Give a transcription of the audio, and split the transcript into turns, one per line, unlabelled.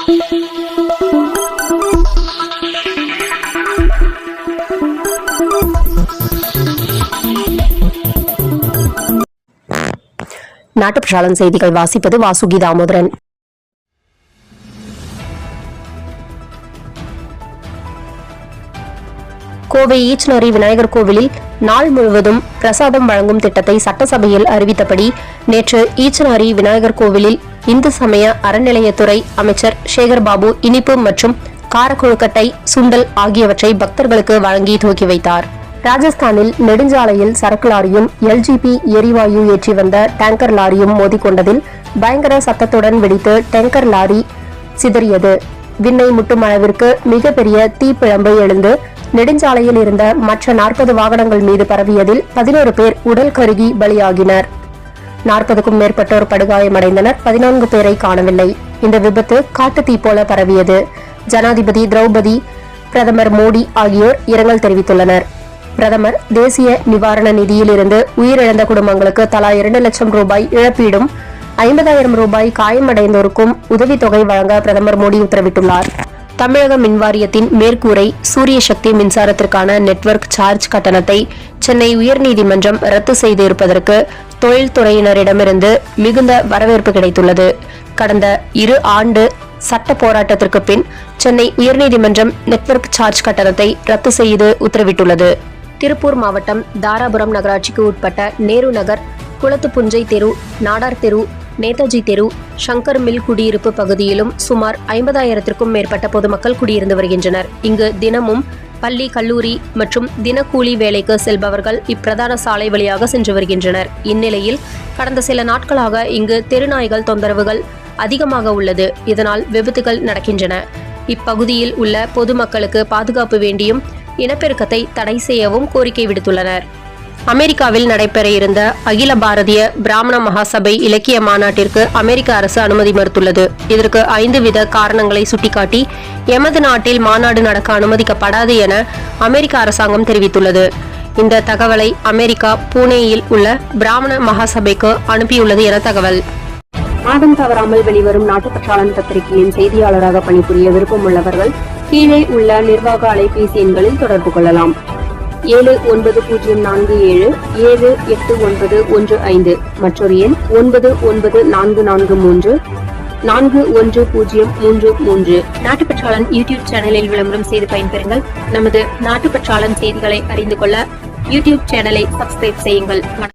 நாட்டு பிரச்சாரம் செய்திகள் வாசிப்பது வாசுகி தாமோதரன். கோவை ஈச்சனாரி விநாயகர் கோவிலில் நாள் முழுவதும் பிரசாதம் வழங்கும் திட்டத்தை சட்டசபையில் அறிவித்தபடி நேற்று ஈச்சனாரி விநாயகர் கோவிலில் இந்து சமய அறநிலையத்துறை அமைச்சர் சேகர்பாபு இனிப்பு மற்றும் காரக்கொழுக்கட்டை, சுண்டல் ஆகியவற்றை பக்தர்களுக்கு வழங்கி துவக்கி வைத்தார். ராஜஸ்தானில் நெடுஞ்சாலையில் சரக்கு லாரியும் எல்ஜிபி எரிவாயு ஏற்றி வந்த டேங்கர் லாரியும் மோதிக்கொண்டதில் பயங்கர சத்தத்துடன் வெடித்து டேங்கர் லாரி சிதறியது. விண்ணை முட்டும் அளவிற்கு மிகப்பெரிய தீப்பிழம்பு எழுந்து நெடுஞ்சாலையில் இருந்த மற்ற 40 வாகனங்கள் மீது பரவியதில் 11 பேர் உடல் கருகி பலியாகினர். 40க்கும் மேற்பட்டோர் படுகாயமடைந்தனர். 14 பேரை காணவில்லை. இந்த விபத்து காட்டு தீ போல பரவியது. ஜனாதிபதி திரௌபதி, பிரதமர் மோடி ஆகியோர் இரங்கல் தெரிவித்துள்ளனர். பிரதமர் தேசிய நிவாரண நிதியில் இருந்து உயிரிழந்த குடும்பங்களுக்கு தலா 2 லட்சம் ரூபாய் இழப்பீடும் 50,000 ரூபாய் காயமடைந்தோருக்கும் உதவித்தொகை வழங்க பிரதமர் மோடி உத்தரவிட்டுள்ளார். தமிழக மின்வாரியத்தின் மேற்கூரை சூரிய சக்தி மின்சாரத்திற்கான நெட்வொர்க் சார்ஜ் கட்டணத்தை சென்னை உயர்நீதிமன்றம் ரத்து செய்திருப்பதற்கு தொழில்துறையினரிடமிருந்து மிகுந்த வரவேற்பு கிடைத்துள்ளது. கடந்த 2 ஆண்டு சட்ட போராட்டத்திற்கு பின் சென்னை உயர்நீதிமன்றம் நெட்வொர்க் சார்ஜ் கட்டணத்தை ரத்து செய்து உத்தரவிட்டுள்ளது. திருப்பூர் மாவட்டம் தாராபுரம் நகராட்சிக்கு உட்பட்ட நேரு நகர், குளத்துப்புஞ்சை தெரு, நாடார் தெரு, நேதாஜி தெரு, சங்கர் மில் குடியிருப்பு பகுதியிலும் சுமார் 50,000க்கும் மேற்பட்ட பொதுமக்கள் குடியிருந்து வருகின்றனர். இங்கு தினமும் பள்ளி, கல்லூரி மற்றும் தினக்கூலி வேலைக்கு செல்பவர்கள் இப்பிரதான சாலை வழியாக சென்று வருகின்றனர். இந்நிலையில் கடந்த சில நாட்களாக இங்கு தெருநாய்கள் தொந்தரவுகள் அதிகமாக உள்ளது. இதனால் விபத்துகள் நடக்கின்றன. இப்பகுதியில் உள்ள பொதுமக்களுக்கு பாதுகாப்பு வேண்டியும் இனப்பெருக்கத்தை தடை செய்யவும் கோரிக்கை விடுத்துள்ளனர். அமெரிக்காவில் நடைபெற இருந்த அகில பாரதிய பிராமண மகாசபை இலக்கிய மாநாட்டிற்கு அமெரிக்க அரசு அனுமதி மறுத்துள்ளது. இதற்கு 5 வித காரணங்களை சுட்டிக்காட்டி எமது நாட்டில் மாநாடு நடக்க அனுமதிக்கப்படாது என அமெரிக்க அரசாங்கம் தெரிவித்துள்ளது. இந்த தகவலை அமெரிக்கா புனேயில் உள்ள பிராமண மகாசபைக்கு அனுப்பியுள்ளது என தகவல். மாதம் தவறாமல் வெளிவரும் நாட்டு பற்றாளன் பத்திரிகையின் செய்தியாளராக பணிபுரிய விருப்பம் உள்ளவர்கள் கீழே உள்ள நிர்வாக அலைபேசி எண்களில் தொடர்பு கொள்ளலாம். 790477 78915 மற்றொரு எண் 994434 410033. நாட்டுப்பற்றாளன் யூடியூப் சேனலில் விளம்பரம் செய்து பயன்பெறுங்கள். நமது நாட்டுப்பற்றாளன் செய்திகளை அறிந்து கொள்ள யூடியூப் சேனலை சப்ஸ்கிரைப் செய்யுங்கள்.